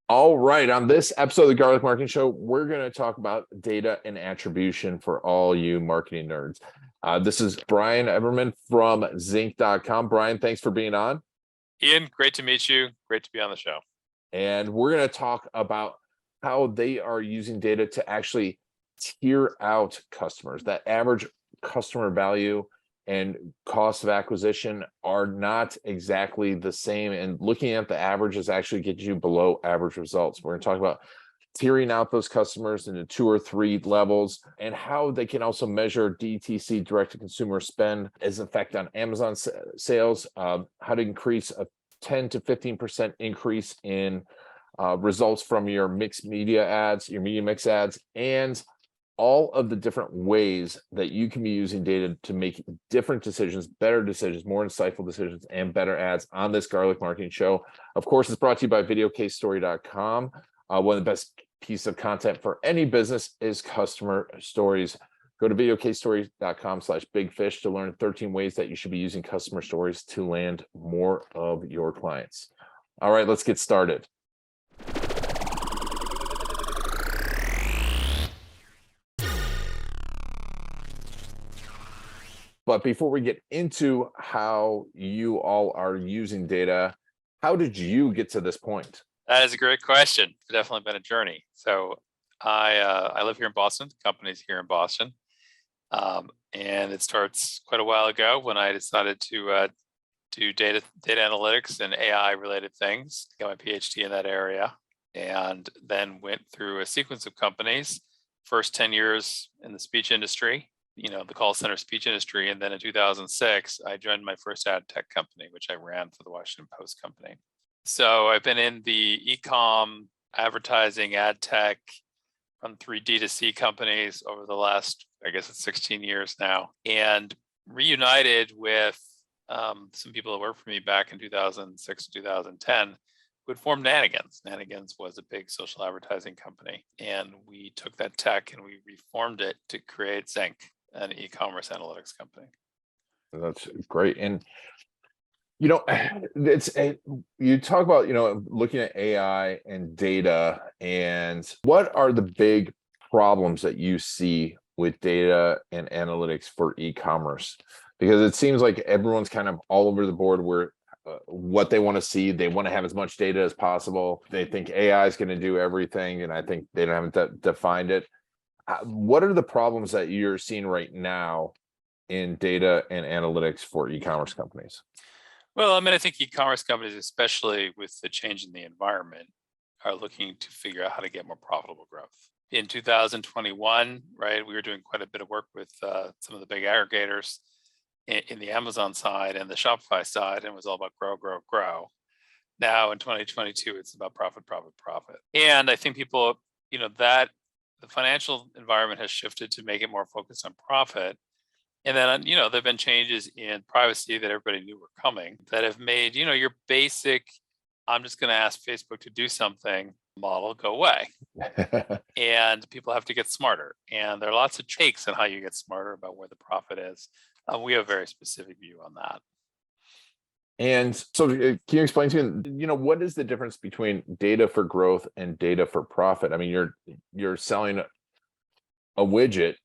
All right, on this episode of the Garlic Marketing Show, we're going to talk about data and attribution for all you marketing nerds. This is Brian Eberman from Zeenk.com. Brian, thanks for being on. Ian, great to meet you. Great to be on the show. And we're going to talk about how they are using data to actually tier out customers. That average customer value and cost of acquisition are not exactly the same. And looking at the averages actually gets you below average results. We're going to talk about tiering out those customers into 2 or 3 levels and how they can also measure DTC, direct to consumer spend, as effect on Amazon sales, how to increase a 10 to 15% increase in results from your mixed media ads, your media mix ads, and all of the different ways that you can be using data to make different decisions, better decisions, more insightful decisions, and better ads on this Garlic Marketing Show. Of course, it's brought to you by videocasestory.com. One of the best pieces of content for any business is customer stories. Go to videocasestory.com/bigfish to learn 13 ways that you should be using customer stories to land more of your clients. All right, let's get started. But before we get into how you all are using data, how did you get to this point? That is a great question. It's definitely been a journey. So I live here in Boston. The company's here in Boston. And it starts quite a while ago when I decided to do data analytics and AI related things. Got my PhD in that area, and then went through a sequence of companies. First 10 years in the speech industry, the call center speech industry. And then in 2006, I joined my first ad tech company, which I ran for the Washington Post company. So I've been in the e-com, advertising, ad tech, run 3 DTC companies over the last, I guess it's 16 years now, and reunited with some people that worked for me back in 2006, 2010, who had formed Nanigans. Nanigans was a big social advertising company. And we took that tech and we reformed it to create Zeenk, an e-commerce analytics company. That's great. And you talk about looking at AI and data, and what are the big problems that you see with data and analytics for e-commerce? Because it seems like everyone's kind of all over the board where what they want to see, they want to have as much data as possible. They think AI is going to do everything, and I think they haven't defined it. What are the problems that you're seeing right now in data and analytics for e-commerce companies? Well, I think e-commerce companies, especially with the change in the environment, are looking to figure out how to get more profitable growth. In 2021, right, we were doing quite a bit of work with some of the big aggregators in the Amazon side and the Shopify side, and it was all about grow, grow, grow. Now in 2022, it's about profit, profit, profit. And I think people, that the financial environment has shifted to make it more focused on profit. And then, there have been changes in privacy that everybody knew were coming that have made, your basic, I'm just going to ask Facebook to do something model go away. And people have to get smarter. And there are lots of takes on how you get smarter about where the profit is. We have a very specific view on that. And so can you explain to me, what is the difference between data for growth and data for profit? I mean, you're selling a widget.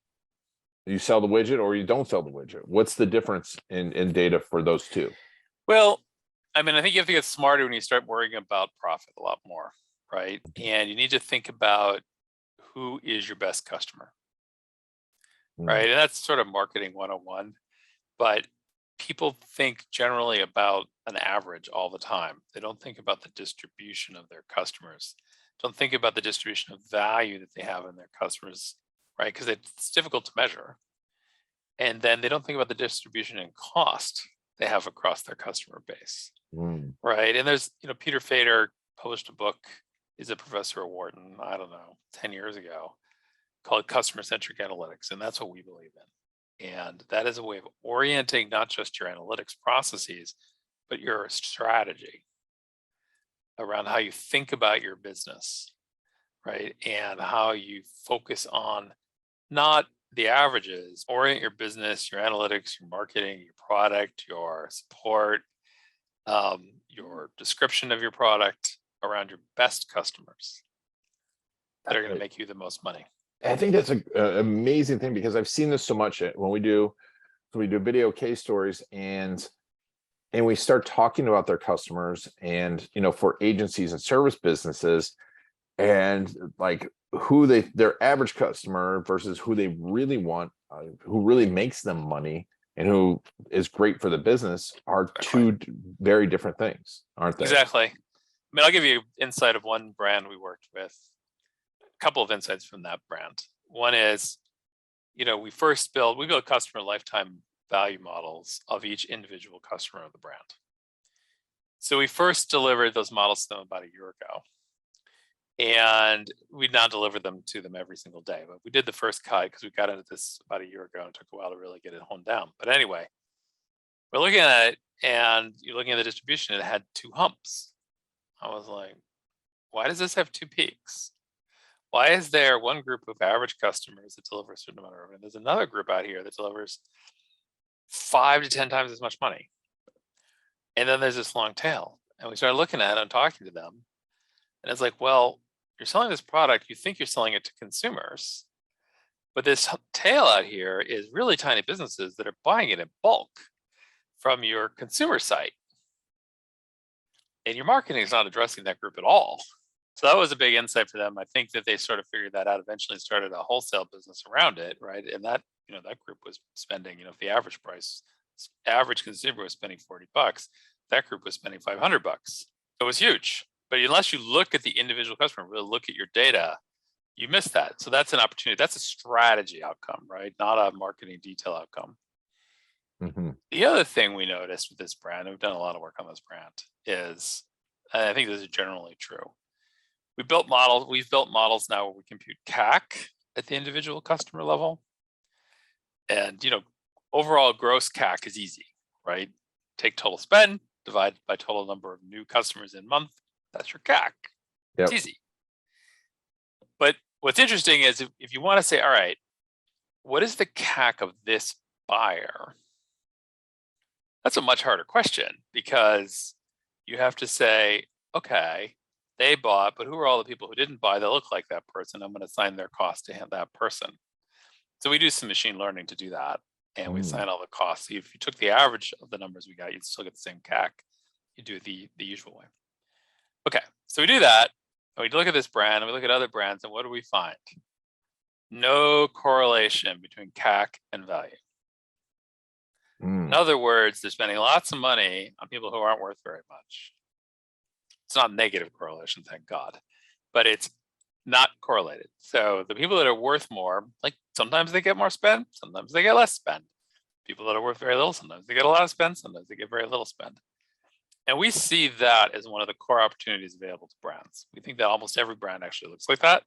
You sell the widget or you don't sell the widget. What's the difference in data for those two? Well, I think you have to get smarter when you start worrying about profit a lot more, right? And you need to think about who is your best customer, right? And that's sort of marketing 101. But people think generally about an average all the time. They don't think about the distribution of their customers. Don't think about the distribution of value that they have in their customers, right? Because it's difficult to measure. And then they don't think about the distribution and cost they have across their customer base, right? And there's, Peter Fader published a book. He's a professor at Wharton, 10 years ago, called Customer-Centric Analytics. And that's what we believe in. And that is a way of orienting not just your analytics processes, but your strategy around how you think about your business, right? And how you focus on not the averages, orient your business, your analytics, your marketing, your product, your support, your description of your product around your best customers that are going to make you the most money. I think that's an amazing thing, because I've seen this so much when we do video case stories, and we start talking about their customers, and for agencies and service businesses, and like their average customer versus who they really want, who really makes them money and who is great for the business, are two very different things, aren't they? Exactly. I mean, I'll give you insight of one brand we worked with. A couple of insights from that brand. One is, we build customer lifetime value models of each individual customer of the brand. So we first delivered those models to them about a year ago, and we now deliver them to them every single day. But we did the first cut because we got into this about a year ago and it took a while to really get it honed down. But anyway, we're looking at it, and you're looking at the distribution, it had 2 humps. I was like, why does this have 2 peaks? Why is there one group of average customers that deliver a certain amount of revenue? There's another group out here that delivers 5 to 10 times as much money. And then there's this long tail. And we started looking at it and talking to them. And it's like, well, you're selling this product, you think you're selling it to consumers, but this tail out here is really tiny businesses that are buying it in bulk from your consumer site. And your marketing is not addressing that group at all. So that was a big insight for them. I think that they sort of figured that out, eventually started a wholesale business around it, right? And that, that group was spending, if the average consumer was spending $40, that group was spending $500. It was huge. But unless you look at the individual customer, really look at your data, you miss that. So that's an opportunity. That's a strategy outcome, right? Not a marketing detail outcome. Mm-hmm. The other thing we noticed with this brand, and we've done a lot of work on this brand, is, and I think this is generally true, we've built models now where we compute CAC at the individual customer level. And, overall gross CAC is easy, right? Take total spend, divide by total number of new customers in month. That's your CAC. Yep. It's easy. But what's interesting is if you want to say, all right, what is the CAC of this buyer? That's a much harder question, because you have to say, okay, they bought, but who are all the people who didn't buy that look like that person? I'm going to assign their cost to that person. So we do some machine learning to do that, and we assign all the costs. So if you took the average of the numbers we got, you'd still get the same CAC. You do it the usual way. Okay, so we do that, and we look at this brand, and we look at other brands, and what do we find? No correlation between CAC and value. In other words, they're spending lots of money on people who aren't worth very much. It's not negative correlation, thank God, but it's not correlated. So the people that are worth more, like sometimes they get more spend, sometimes they get less spend. People that are worth very little, sometimes they get a lot of spend, sometimes they get very little spend. And we see that as one of the core opportunities available to brands. We think that almost every brand actually looks like that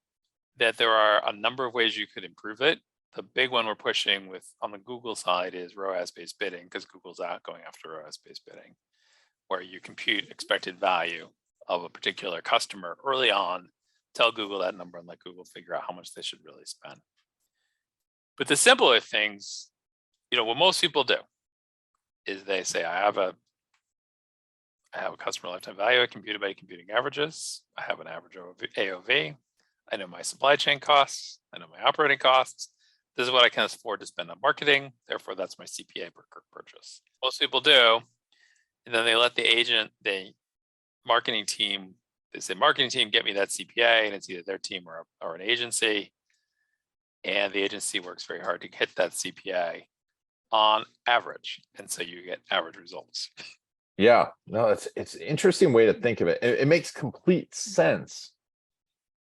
there are a number of ways you could improve it. The big one we're pushing on the Google side is ROAS-based bidding, because Google's out going after ROAS-based bidding, where you compute expected value of a particular customer early on, tell Google that number, and let Google figure out how much they should really spend. But the simpler things, what most people do is they say, I have a customer lifetime value I compute by computing averages. I have an average AOV. I know my supply chain costs. I know my operating costs. This is what I can afford to spend on marketing. Therefore, that's my CPA per purchase. Most people do. And then they let the marketing team, they say, marketing team, get me that CPA. And it's either their team or an agency. And the agency works very hard to hit that CPA on average. And so you get average results. Yeah, no, it's an interesting way to think of it. It makes complete sense.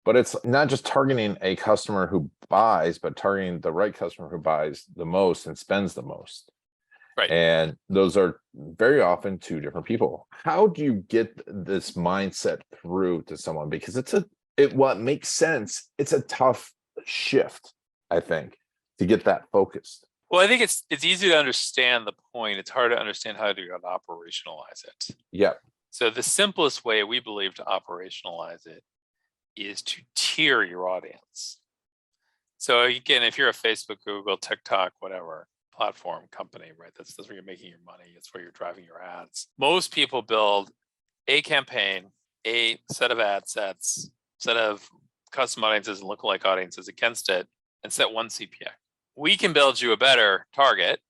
But it's not just targeting a customer who buys, but targeting the right customer who buys the most and spends the most. Right. And those are very often 2 different people. How do you get this mindset through to someone? Because what makes sense, it's a tough shift, I think, to get that focused. Well, I think it's easy to understand the point. It's hard to understand how to operationalize it. Yeah. So the simplest way we believe to operationalize it is to tier your audience. So again, if you're a Facebook, Google, TikTok, whatever platform company, right? That's where you're making your money. It's where you're driving your ads. Most people build a campaign a set of ad sets, set of custom audiences and lookalike audiences against it, and set one CPA. We can build you a better target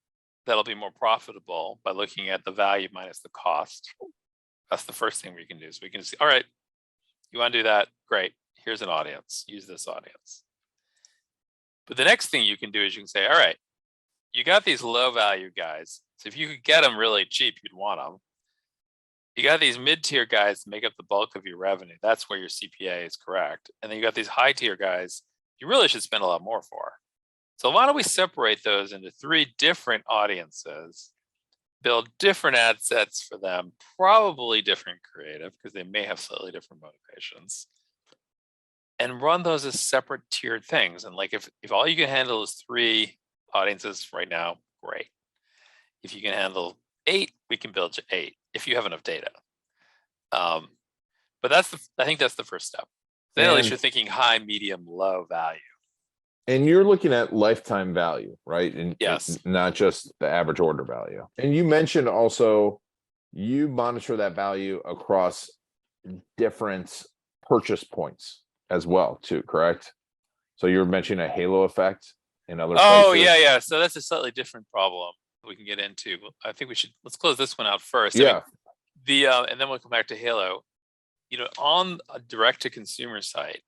that'll be more profitable by looking at the value minus the cost. That's the first thing we can do. So we can see, all right, you want to do that? Great. Here's an audience. Use this audience. But the next thing you can do is you can say, all right, you got these low value guys. So if you could get them really cheap, you'd want them. You got these mid-tier guys to make up the bulk of your revenue. That's where your CPA is correct. And then you got these high-tier guys you really should spend a lot more for. So why don't we separate those into 3 different audiences, build different ad sets for them, probably different creative because they may have slightly different motivations, and run those as separate tiered things. And like if all you can handle is 3 audiences right now, great. If you can handle 8, we can build you 8 if you have enough data. But I think that's the first step. Then at least you're thinking high, medium, low value. And you're looking at lifetime value, right? And yes, not just the average order value. And you mentioned also you monitor that value across different purchase points as well, too, correct? So you're mentioning a halo effect in other places. Oh, yeah. So that's a slightly different problem we can get into. I think let's close this one out first. Yeah. And then we'll come back to halo. On a direct-to-consumer site,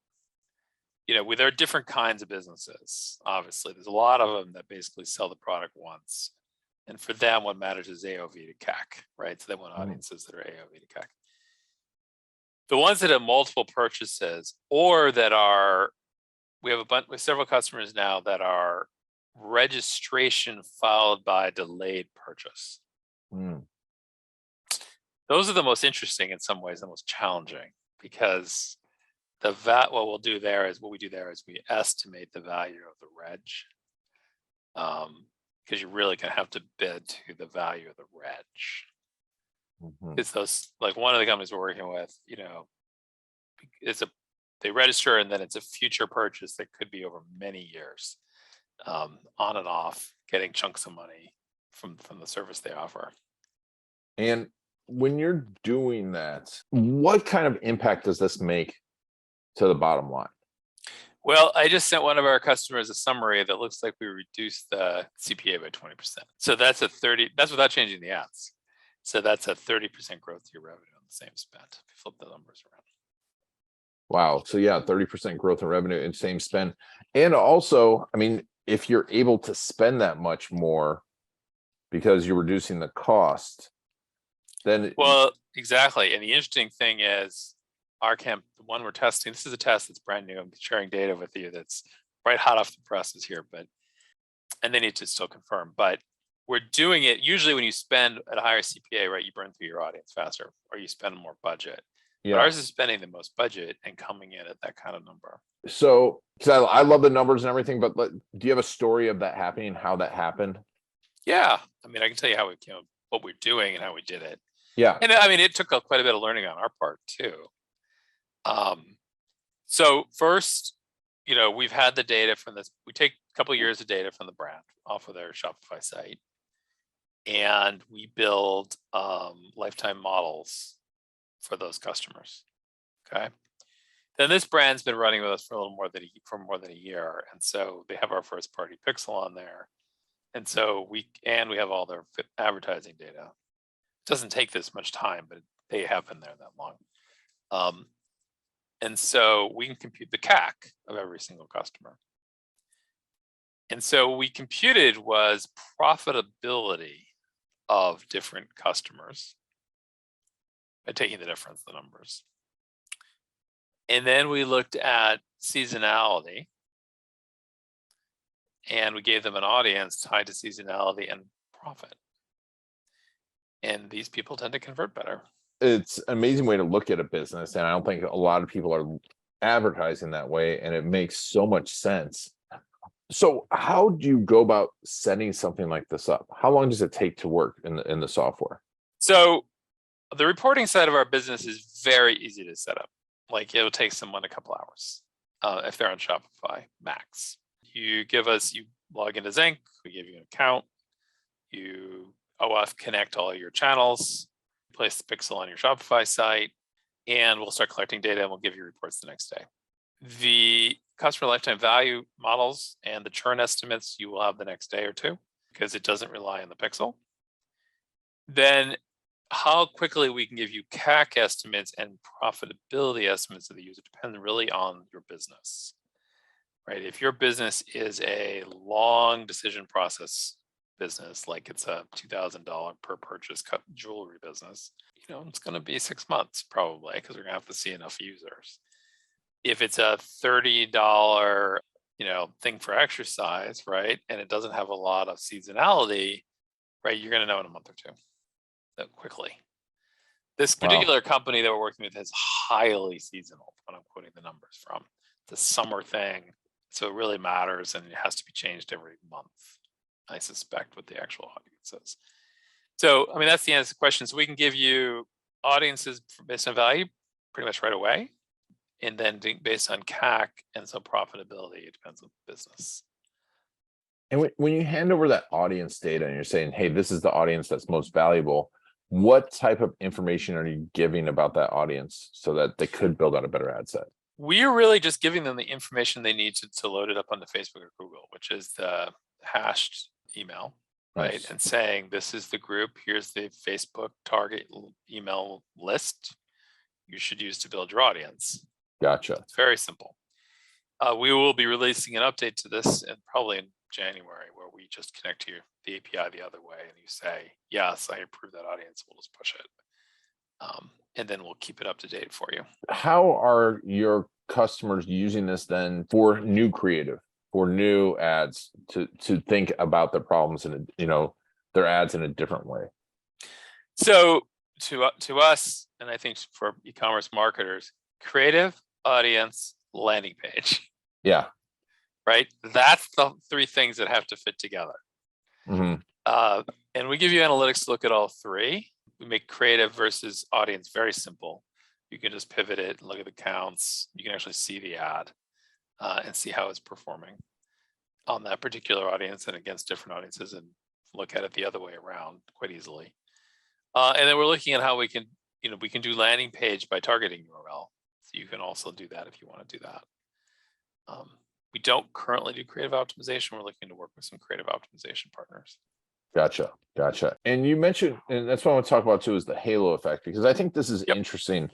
there are different kinds of businesses. Obviously, there's a lot of them that basically sell the product once, and for them, what matters is AOV to CAC, right? So they want audiences that are AOV to CAC. The ones that have multiple purchases, or that we have several customers now that are registration followed by delayed purchase. Those are the most interesting in some ways, the most challenging, because what we do there is we estimate the value of the reg, because you're really going to have to bid to the value of the reg. Because those, like one of the companies we're working with, they register and then it's a future purchase that could be over many years, on and off, getting chunks of money from the service they offer. And when you're doing that, what kind of impact does this make to the bottom line? Well, I just sent one of our customers a summary that looks like we reduced the CPA by 20%. So that's without changing the ads. So that's a 30% growth to your revenue on the same spend. If you flip the numbers around. Wow. So yeah, 30% growth in revenue and same spend. And also, I mean, if you're able to spend that much more because you're reducing the cost, then exactly. And the interesting thing is the one we're testing, this is a test that's brand new. I'm sharing data with you that's right hot off the presses here, and they need to still confirm, but we're doing it. Usually when you spend at a higher CPA, right, you burn through your audience faster or you spend more budget. Yeah. But ours is spending the most budget and coming in at that kind of number. So, because I love the numbers and everything, but do you have a story of that happening, how that happened? Yeah. I mean, I can tell you how what we're doing and how we did it. Yeah. And I mean, it took quite a bit of learning on our part too. So first, we've had the data from this. We take a couple of years of data from the brand off of their Shopify site, and we build lifetime models for those customers. Okay. Then this brand's been running with us for more than a year, and so they have our first party pixel on there, and so we have all their advertising data. It doesn't take this much time, but they have been there that long. And so we can compute the CAC of every single customer. And so we computed was profitability of different customers by taking the difference of the numbers. And then we looked at seasonality, and we gave them an audience tied to seasonality and profit. And these people tend to convert better. It's an amazing way to look at a business, and I don't think a lot of people are advertising that way, and it makes so much sense. So how do you go about setting something like this up? How long does it take to work in the software? So the reporting side of our business is very easy to set up. Like it'll take someone a couple hours if they're on Shopify, max. You log into Zeenk, we give you an account, you OAuth connect all your channels, place the pixel on your Shopify site, and we'll start collecting data and we'll give you reports the next day. The customer lifetime value models and the churn estimates you will have the next day or two, because it doesn't rely on the pixel. Then how quickly we can give you CAC estimates and profitability estimates of the user depends really on your business, right? If your business is a long decision process business, like it's a $2,000 per purchase jewelry business, it's going to be 6 months probably, because we're going to have to see enough users. If it's a $30, thing for exercise, right, and it doesn't have a lot of seasonality, right, you're going to know in a month or two, quickly. This particular company that we're working with is highly seasonal, when I'm quoting the numbers from. It's a summer thing, so it really matters, and it has to be changed every month, I suspect, with the actual audiences. So, that's the answer to the question. So we can give you audiences based on value pretty much right away, and then based on CAC and some profitability, it depends on the business. And when you hand over that audience data and you're saying, hey, this is the audience that's most valuable, what type of information are you giving about that audience so that they could build out a better ad set? We're really just giving them the information they need to load it up onto Facebook or Google, which is the hashed email, right? Nice. And saying, this is the group, here's the Facebook target email list you should use to build your audience. Gotcha. It's very simple. We will be releasing an update to this probably in January, where we just connect to the API the other way, and you say, yes, I approve that audience. We'll just push it. And then we'll keep it up to date for you. How are your customers using this then for new creative, for new ads, to think about their problems and their ads in a different way? So to us, and I think for e-commerce marketers, creative, audience, landing page. Yeah. Right? That's the three things that have to fit together. Mm-hmm. And we give you analytics to look at all three. We make creative versus audience very simple. You can just pivot it and look at the counts. You can actually see the ad and see how it's performing on that particular audience and against different audiences, and look at it the other way around quite easily. And then we're looking at how we can do landing page by targeting URL. So you can also do that if you want to do that. We don't currently do creative optimization. We're looking to work with some creative optimization partners. Gotcha. And you mentioned, and that's what I want to talk about too, is the halo effect, because I think this is interesting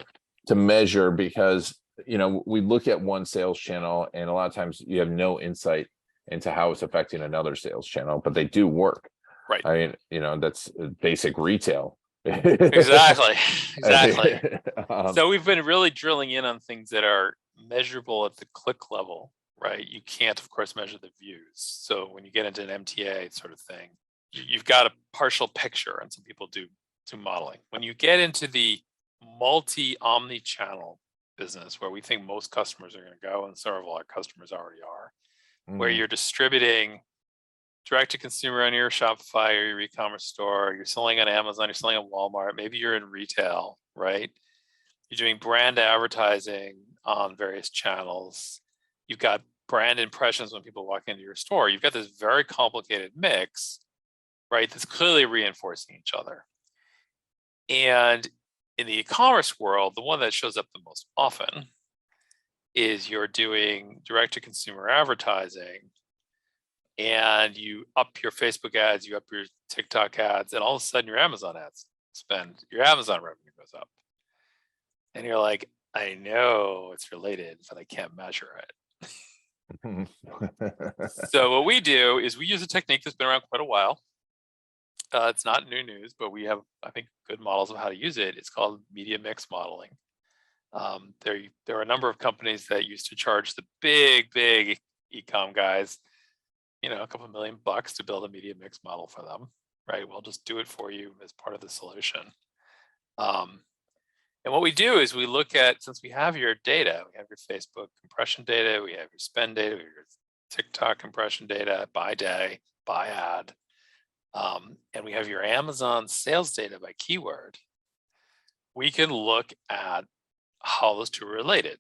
to measure, because, we look at one sales channel and a lot of times you have no insight into how it's affecting another sales channel, but they do work. Right. I mean, that's basic retail. Exactly. So So we've been really drilling in on things that are measurable at the click level, right? You can't, of course, measure the views. So when you get into an MTA sort of thing, you've got a partial picture, and some people do modeling. When you get into the omni-channel business, where we think most customers are going to go, and several of our customers already are, where you're distributing direct to consumer on your Shopify or your e-commerce store, you're selling on Amazon, you're selling on Walmart, maybe you're in retail, right? You're doing brand advertising on various channels. You've got brand impressions when people walk into your store. You've got this very complicated mix, right, that's clearly reinforcing each other. And in the e-commerce world, the one that shows up the most often is you're doing direct-to-consumer advertising, and you up your Facebook ads, you up your TikTok ads, and all of a sudden your Amazon ads spend, your Amazon revenue goes up. And you're like, I know it's related, but I can't measure it. So what we do is we use a technique that's been around quite a while. It's not new news, but we have, I think, good models of how to use it. It's called media mix modeling. There are a number of companies that used to charge the big e-com guys, a couple $1 million to build a media mix model for them, right? We'll just do it for you as part of the solution. And what we do is we look at, since we have your data, we have your Facebook compression data, we have your spend data, we have your TikTok compression data by day, by ad, and we have your Amazon sales data by keyword. We can look at how those two are related.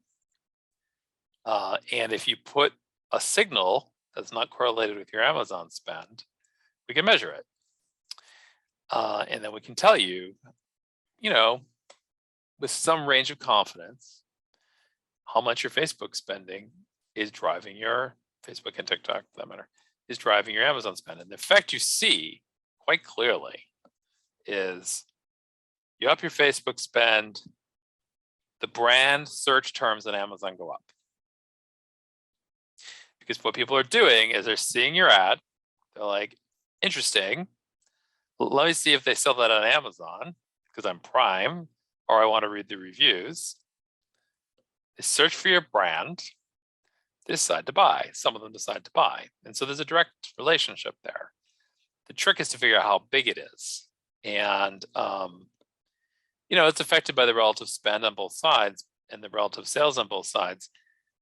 And if you put a signal that's not correlated with your Amazon spend, we can measure it. And then we can tell you, with some range of confidence how much your Facebook spending is driving your Facebook and TikTok, for that matter, is driving your Amazon spend. And the effect you see quite clearly is you up your Facebook spend, the brand search terms on Amazon go up. Because what people are doing is they're seeing your ad, they're like, interesting, let me see if they sell that on Amazon because I'm Prime, or I want to read the reviews. They search for your brand, they decide to buy. Some of them decide to buy. And so there's a direct relationship there. The trick is to figure out how big it is. And, it's affected by the relative spend on both sides and the relative sales on both sides.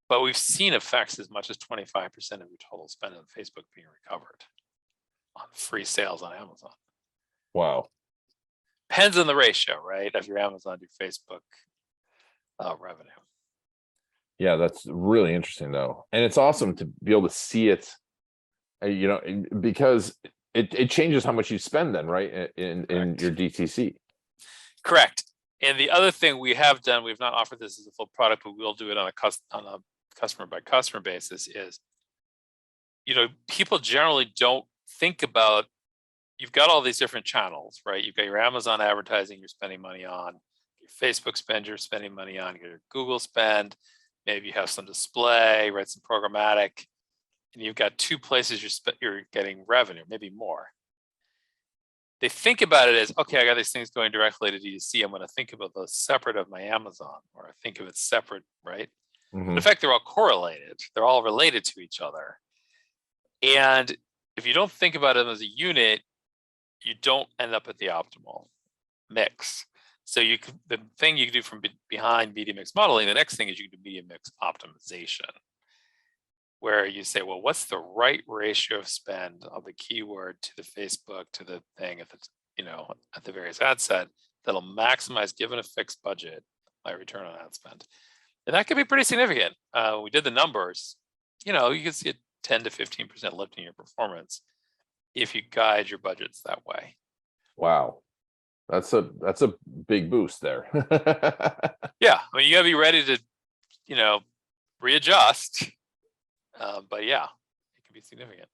But we've seen effects as much as 25% of your total spend on Facebook being recovered on free sales on Amazon. Wow. Depends on the ratio, right, of your Amazon to Facebook revenue. Yeah, that's really interesting though. And it's awesome to be able to see it, because it changes how much you spend then, right? In your DTC. Correct. And the other thing we have done, we've not offered this as a full product, but we'll do it on a customer by customer basis is, people generally don't think about, you've got all these different channels, right? You've got your Amazon advertising you're spending money on, your Facebook spend you're spending money on, your Google spend, maybe you have some display, right? Some programmatic, and you've got two places you're getting revenue, maybe more. They think about it as, okay, I got these things going directly to DTC. I'm going to think about those separate of my Amazon, or I think of it separate, right? Mm-hmm. In fact, they're all correlated. They're all related to each other. And if you don't think about them as a unit, you don't end up at the optimal mix. So the thing you can do from behind media mix modeling, the next thing is you can do media mix optimization, where you say, well, what's the right ratio of spend of the keyword to the Facebook to the thing at the various ad set that'll maximize, given a fixed budget, my return on ad spend. And that could be pretty significant. We did the numbers. You can see a 10 to 15% lift in your performance if you guide your budgets that way. Wow. That's a big boost there. Yeah. I mean, you gotta be ready to, readjust. But yeah, it can be significant.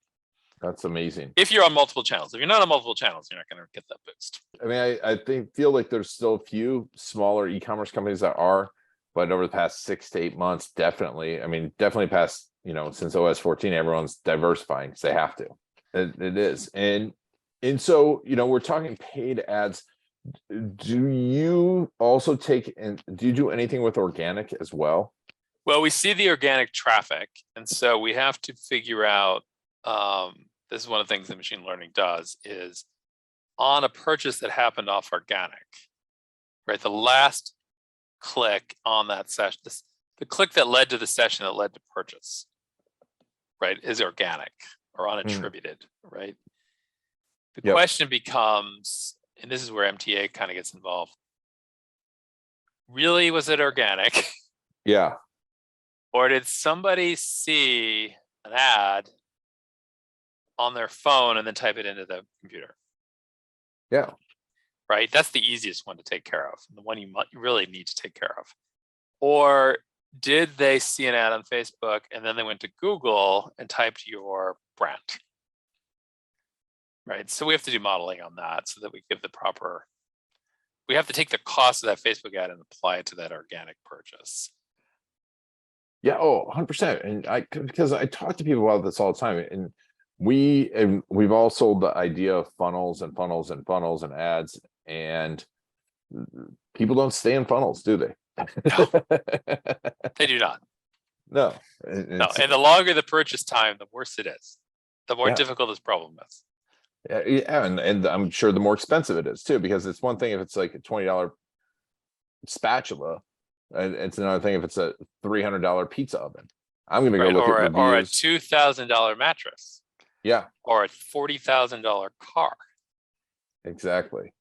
That's amazing. If you're on multiple channels. If you're not on multiple channels, you're not going to get that boost. I mean, I feel like there's still a few smaller e-commerce companies that are, but over the past 6 to 8 months, definitely past, since OS 14, everyone's diversifying because they have to. It is. And so, we're talking paid ads. Do you also do you do anything with organic as well? Well, we see the organic traffic. And so we have to figure out, this is one of the things that machine learning does, is on a purchase that happened off organic, right? The last click on that session, the click that led to the session that led to purchase, right, is organic or unattributed, right? The question becomes, and this is where MTA kind of gets involved. Really, was it organic? Yeah. Or did somebody see an ad on their phone and then type it into the computer? Yeah. Right? That's the easiest one to take care of, the one you really need to take care of. Or did they see an ad on Facebook and then they went to Google and typed your brand? Right? So we have to do modeling on that so that we give we have to take the cost of that Facebook ad and apply it to that organic purchase. Yeah. Oh, 100%. And because I talk to people about this all the time, and we've all sold the idea of funnels and funnels and funnels and ads, and people don't stay in funnels, do they? No, they do not. No. No. And the longer the purchase time, the worse it is. The more difficult this problem is. Yeah, and I'm sure the more expensive it is too, because it's one thing if it's like a $20 spatula, and it's another thing if it's a $300 pizza oven. I'm gonna go look at reviews. Or a $2,000 mattress. Yeah. Or a $40,000 car. Exactly.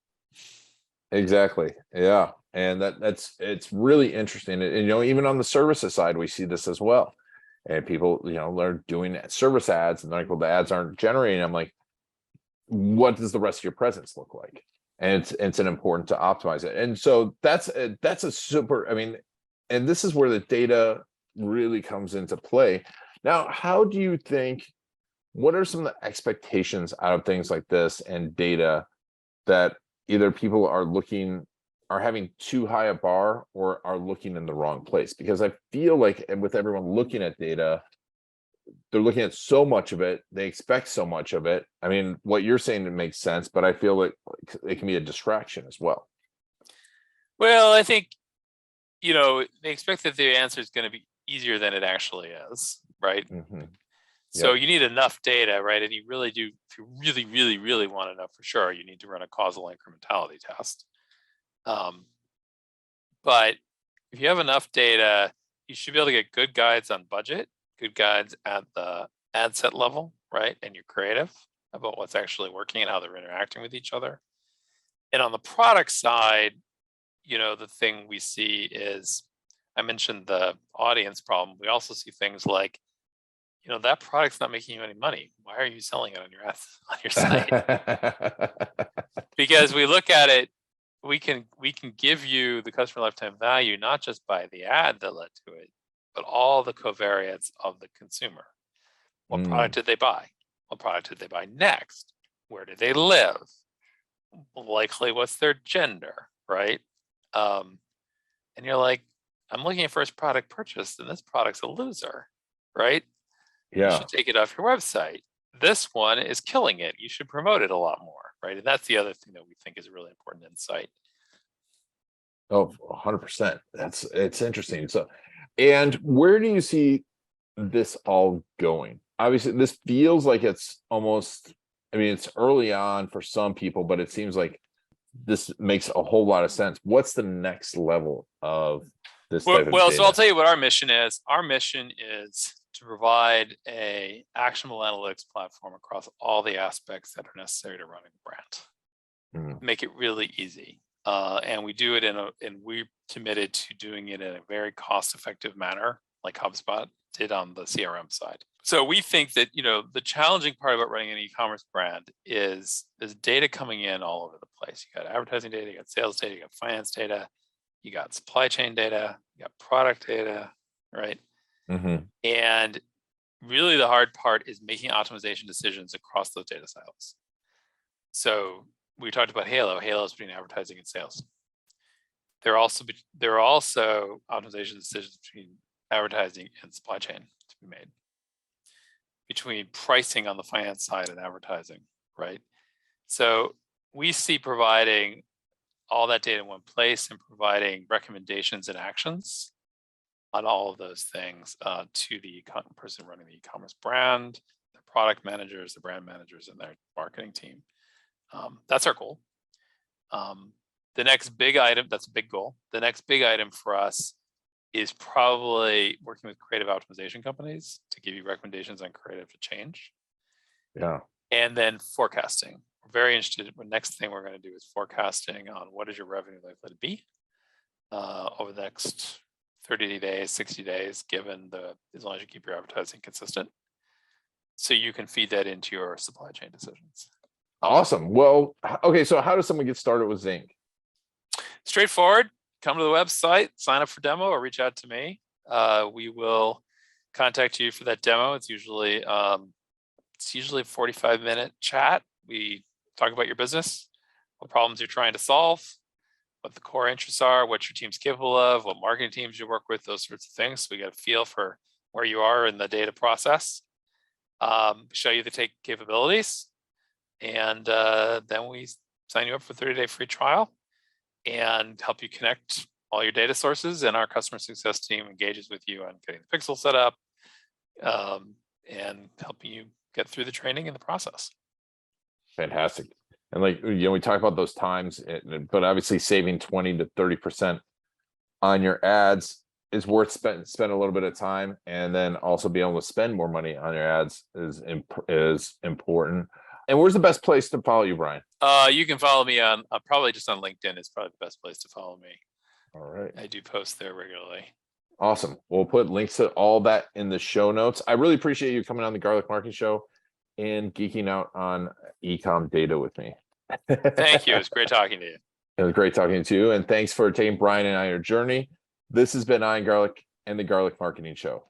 Yeah. And it's really interesting. And even on the services side, we see this as well. And people, they're doing service ads, and they're like, well, the ads aren't generating. I'm like, what does the rest of your presence look like? and it's an important to optimize it. And so that's a super, I mean, and this is where the data really comes into play. Now, how do you think, what are some of the expectations out of things like this and data that either people are having too high a bar or are looking in the wrong place? Because I feel like, and with everyone looking at data, they're looking at so much of it, they expect so much of it. I mean, what you're saying, it makes sense, but I feel like it can be a distraction as well. Well, I think, they expect that the answer is going to be easier than it actually is, right? Mm-hmm. So you need enough data, right? And you really do, if you really, really, really want to know for sure, you need to run a causal incrementality test. But if you have enough data, you should be able to get good guides on budget, good guides at the ad set level, right? And you're creative about what's actually working and how they're interacting with each other. And on the product side, the thing we see is, I mentioned the audience problem. We also see things like, that product's not making you any money. Why are you selling it on your site? Because we look at it, we can give you the customer lifetime value, not just by the ad that led to it, but all the covariates of the consumer. What product did they buy? What product did they buy next? Where did they live? Likely, what's their gender, right? And you're like, I'm looking at first product purchase, and this product's a loser, right? Yeah. You should take it off your website. This one is killing it. You should promote it a lot more, right? And that's the other thing that we think is a really important insight. Oh, 100%. It's interesting. So, and where do you see this all going? Obviously, this feels like it's almost, I mean, it's early on for some people, but it seems like this makes a whole lot of sense. What's the next level of this type of data? So I'll tell you what our mission is. Our mission is to provide a actionable analytics platform across all the aspects that are necessary to running a brand. Make it really easy. And we do it and we're committed to doing it in a very cost-effective manner, like HubSpot did on the CRM side. So we think that, the challenging part about running an e-commerce brand is there's data coming in all over the place. You got advertising data, you got sales data, you got finance data, you got supply chain data, you got product data, right? Mm-hmm. And really the hard part is making optimization decisions across those data silos. So we talked about Halo. Halo is between advertising and sales. There are also optimization decisions between advertising and supply chain to be made, between pricing on the finance side and advertising, right? So we see providing all that data in one place and providing recommendations and actions on all of those things to the person running the e-commerce brand, the product managers, the brand managers, and their marketing team. That's our goal. The next big item, that's a big goal. The next big item for us is probably working with creative optimization companies to give you recommendations on creative to change. Yeah. And then forecasting. We're very interested. The next thing we're going to do is forecasting on what is your revenue likely to be over the next 30 days, 60 days, as long as you keep your advertising consistent. So you can feed that into your supply chain decisions. Awesome. Well, okay. So how does someone get started with Zeenk? Straightforward. Come to the website, sign up for demo, or reach out to me. We will contact you for that demo. It's usually a 45-minute chat. We talk about your business, what problems you're trying to solve, what the core interests are, what your team's capable of, what marketing teams you work with, those sorts of things. So we get a feel for where you are in the data process. Show you the capabilities, and then we sign you up for a 30-day free trial and help you connect all your data sources, and our customer success team engages with you on getting the pixel set up and helping you get through the training and the process. Fantastic. And we talk about those times, but obviously saving 20 to 30% on your ads is worth spend a little bit of time, and then also be able to spend more money on your ads is important. And where's the best place to follow you, Brian? You can follow me on probably just on LinkedIn. Is probably the best place to follow me. All right. I do post there regularly. Awesome. We'll put links to all that in the show notes. I really appreciate you coming on the Garlic Marketing Show and geeking out on e-com data with me. Thank you. It was great talking to you. It was great talking to you. And thanks for taking Brian and I on our journey. This has been Iron Garlic and the Garlic Marketing Show.